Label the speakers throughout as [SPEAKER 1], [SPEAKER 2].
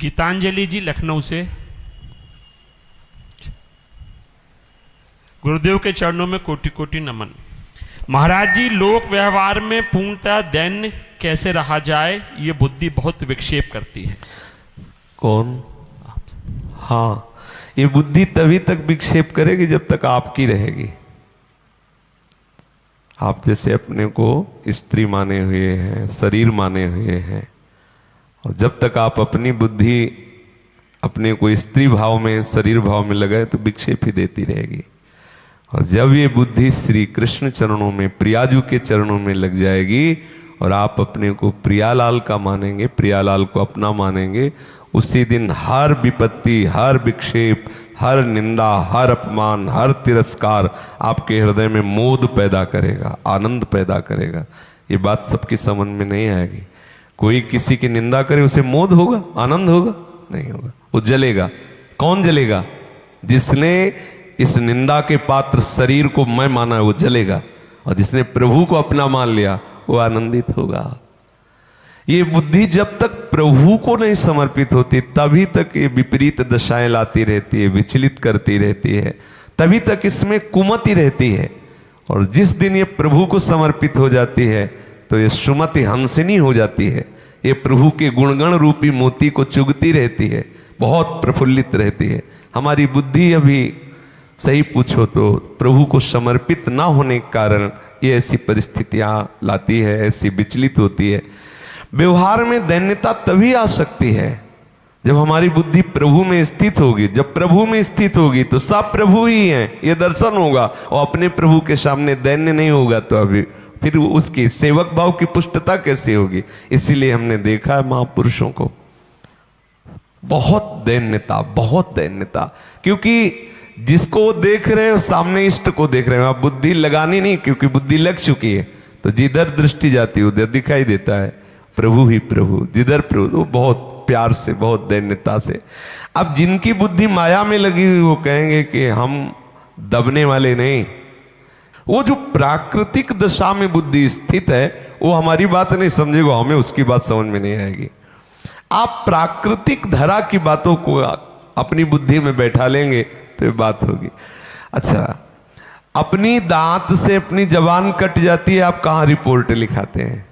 [SPEAKER 1] गीतांजलि जी लखनऊ से। गुरुदेव के चरणों में कोटि कोटि नमन। महाराज जी, लोक व्यवहार में पूर्णतः दैन्य कैसे रहा जाए, ये बुद्धि बहुत विक्षेप करती है।
[SPEAKER 2] कौन? हाँ, ये बुद्धि तभी तक विक्षेप करेगी जब तक आपकी रहेगी। आप जैसे अपने को स्त्री माने हुए हैं, शरीर माने हुए हैं, और जब तक आप अपनी बुद्धि अपने को स्त्री भाव में, शरीर भाव में लगाए तो विक्षेप ही देती रहेगी। और जब ये बुद्धि श्री कृष्ण चरणों में, प्रियाजू के चरणों में लग जाएगी और आप अपने को प्रियालाल का मानेंगे, प्रियालाल को अपना मानेंगे, उसी दिन हर विपत्ति, हर विक्षेप, हर निंदा, हर अपमान, हर तिरस्कार आपके हृदय में मोद पैदा करेगा, आनंद पैदा करेगा। ये बात सबकी समझ में नहीं आएगी। कोई किसी की निंदा करे उसे मोद होगा, आनंद होगा? नहीं होगा, वो जलेगा। कौन जलेगा? जिसने इस निंदा के पात्र शरीर को मैं माना है वो जलेगा, और जिसने प्रभु को अपना मान लिया वो आनंदित होगा। ये बुद्धि जब तक प्रभु को नहीं समर्पित होती तभी तक ये विपरीत दशाएं लाती रहती है, विचलित करती रहती है, तभी तक इसमें कुमति रहती है। और जिस दिन ये प्रभु को समर्पित हो जाती है तो ये सुमति हंसिनी हो जाती है। ये प्रभु के गुणगण रूपी मोती को चुगती रहती है, बहुत प्रफुल्लित रहती है। हमारी बुद्धि अभी सही पूछो तो प्रभु को समर्पित ना होने के कारण ये ऐसी परिस्थितियां लाती है, ऐसी विचलित होती है। व्यवहार में दैन्यता तभी आ सकती है जब हमारी बुद्धि प्रभु में स्थित होगी। जब प्रभु में स्थित होगी तो सब प्रभु ही हैं, ये दर्शन होगा। और अपने प्रभु के सामने दैन्य नहीं होगा तो अभी फिर उसकी सेवक भाव की पुष्टता कैसे होगी? इसीलिए हमने देखा है महापुरुषों को बहुत दैन्यता, बहुत दैन्यता, क्योंकि जिसको देख रहे हैं सामने इष्ट को देख रहे हैं। आप बुद्धि लगानी नहीं, क्योंकि बुद्धि लग चुकी है तो जिधर दृष्टि जाती है उधर दिखाई देता है प्रभु ही प्रभु, जिधर प्रभु। वो बहुत प्यार से, बहुत दैन्यता से। अब जिनकी बुद्धि माया में लगी हुई वो कहेंगे कि हम दबने वाले नहीं। वो जो प्राकृतिक दशा में बुद्धि स्थित है वो हमारी बात नहीं समझेगा, हमें उसकी बात समझ में नहीं आएगी। आप प्राकृतिक धरा की बातों को अपनी बुद्धि में बैठा लेंगे तो ये बात होगी। अच्छा, अपनी दांत से अपनी जबान कट जाती है, आप कहाँ रिपोर्ट लिखाते हैं?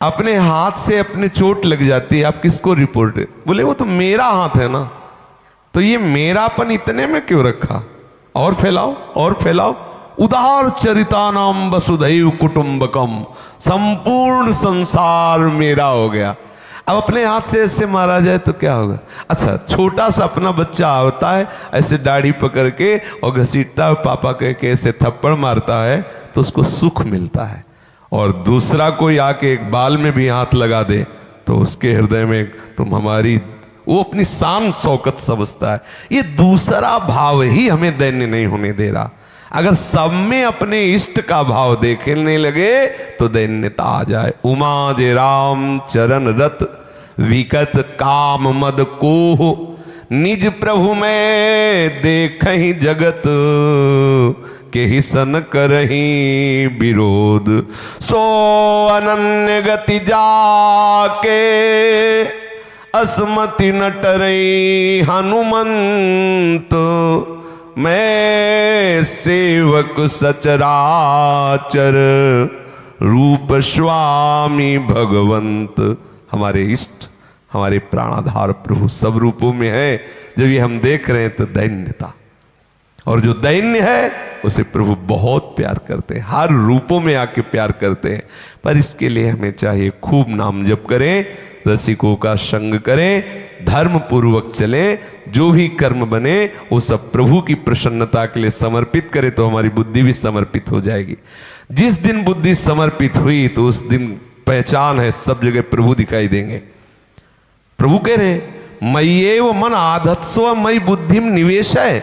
[SPEAKER 2] अपने हाथ से अपने चोट लग जाती है, आप किसको रिपोर्ट? बोले वो तो मेरा हाथ है ना। तो ये मेरापन इतने में क्यों रखा? और फैलाओ, और फैलाओ। उदार चरितानाम वसुधैव कुटुंबकम, संपूर्ण संसार मेरा हो गया। अब अपने हाथ से ऐसे मारा जाए तो क्या होगा? अच्छा, छोटा सा अपना बच्चा होता है, ऐसे दाढ़ी पकड़ के और घसीटता है, पापा कह के ऐसे थप्पड़ मारता है तो उसको सुख मिलता है। और दूसरा कोई आके एक बाल में भी हाथ लगा दे तो उसके हृदय में तुम हमारी, वो अपनी शान शौकत समझता है। ये दूसरा भाव ही हमें दैन्य नहीं होने दे रहा। अगर सब में अपने इष्ट का भाव देखने लगे तो दैन्यता आ जाए। उमा जे राम चरण रत विकत काम मद को, निज प्रभु में देखहि जगत के ही सन करही विरोध। सो अनन्य गति जाके असमति न टरई हनुमंत, मैं सेवक सचराचर रूप स्वामी भगवंत। हमारे इष्ट, हमारे प्राणाधार प्रभु सब रूपों में है। जब ये हम देख रहे हैं तो दैन्यता, और जो दैन्य है उसे प्रभु बहुत प्यार करते हैं, हर रूपों में आके प्यार करते हैं। पर इसके लिए हमें चाहिए खूब नाम जप करें, रसिकों का संग करें, धर्म पूर्वक चले, जो भी कर्म बने वो सब प्रभु की प्रसन्नता के लिए समर्पित करें तो हमारी बुद्धि भी समर्पित हो जाएगी। जिस दिन बुद्धि समर्पित हुई तो उस दिन पहचान है, सब जगह प्रभु दिखाई देंगे। प्रभु कह रहे मय्येव मन आधत्स्व मयि बुद्धिम निवेशय,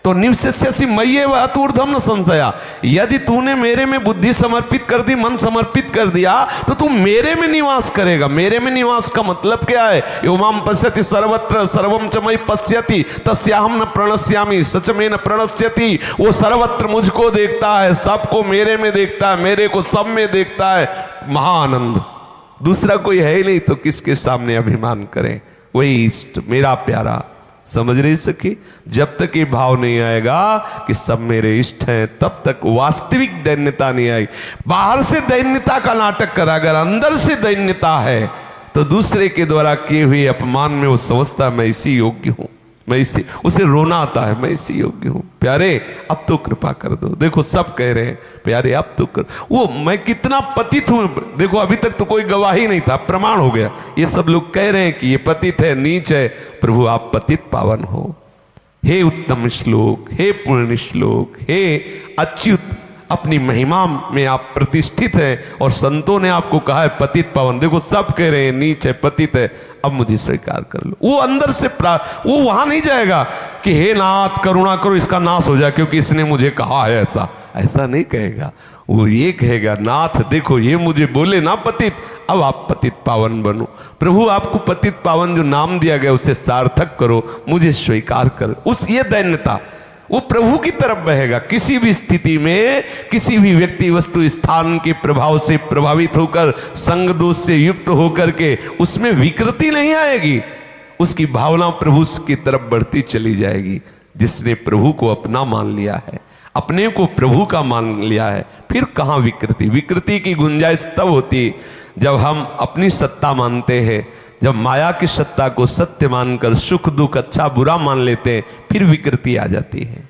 [SPEAKER 2] तो निवसिष्यसि मय्येव अतूर्ध्वम न संशया। यदि तूने मेरे में बुद्धि समर्पित कर दी, मन समर्पित कर दिया तो तू मेरे में निवास करेगा। मेरे में निवास का मतलब क्या है? यो माम पश्यति सर्वत्र सर्वम च मयि पश्यति तस्याहम न प्रणश्यामि सच में न प्रणश्यति। वो सर्वत्र मुझको देखता है, सबको मेरे में देखता है, मेरे को सब में देखता है। महाआनंद, दूसरा कोई है ही नहीं तो किसके सामने अभिमान करें? वही इष्ट, मेरा प्यारा। समझ रही सखी? जब तक ये भाव नहीं आएगा कि सब मेरे इष्ट हैं, तब तक वास्तविक दैन्यता नहीं आएगी। बाहर से दैन्यता का नाटक करा, अगर अंदर से दैन्यता है तो दूसरे के द्वारा किए हुए अपमान में वो समझता मैं इसी योग्य हूं, मैं इसी, उसे रोना आता है मैं इसी योग्य हूं। प्यारे अब तो कृपा कर दो। देखो सब कह रहे हैं प्यारे अब तो कर, वो मैं कितना पतित हूं। देखो अभी तक तो कोई गवाही नहीं था, प्रमाण हो गया। ये सब लोग कह रहे हैं कि ये पतित है, नीच है। प्रभु आप पतित पावन हो। हे उत्तम श्लोक, हे पूर्ण श्लोक, हे अच्युत, अपनी महिमा में आप प्रतिष्ठित हैं और संतों ने आपको कहा है पतित पावन। देखो सब कह रहे हैं नीच है, पतित है, अब मुझे स्वीकार कर लो। वो अंदर से वो वहां नहीं जाएगा कि हे नाथ करुणा करो इसका नाश हो जाए क्योंकि इसने मुझे कहा है ऐसा, ऐसा नहीं कहेगा। वो ये कहेगा नाथ देखो ये मुझे बोले ना पतित, अब आप पतित पावन बनो। प्रभु आपको पतित पावन जो नाम दिया गया उसे सार्थक करो, मुझे स्वीकार करो। उस ये दैन्यता वो प्रभु की तरफ बहेगा। किसी भी स्थिति में किसी भी व्यक्ति वस्तु स्थान के प्रभाव से प्रभावित होकर संग दोष से युक्त होकर के उसमें विकृति नहीं आएगी, उसकी भावना प्रभु की तरफ बढ़ती चली जाएगी। जिसने प्रभु को अपना मान लिया है, अपने को प्रभु का मान लिया है, फिर कहाँ विकृति? विकृति की गुंजाइश तब होती जब हम अपनी सत्ता मानते हैं, जब माया की सत्ता को सत्य मानकर सुख दुख अच्छा बुरा मान लेते हैं, फिर विकृति आ जाती है।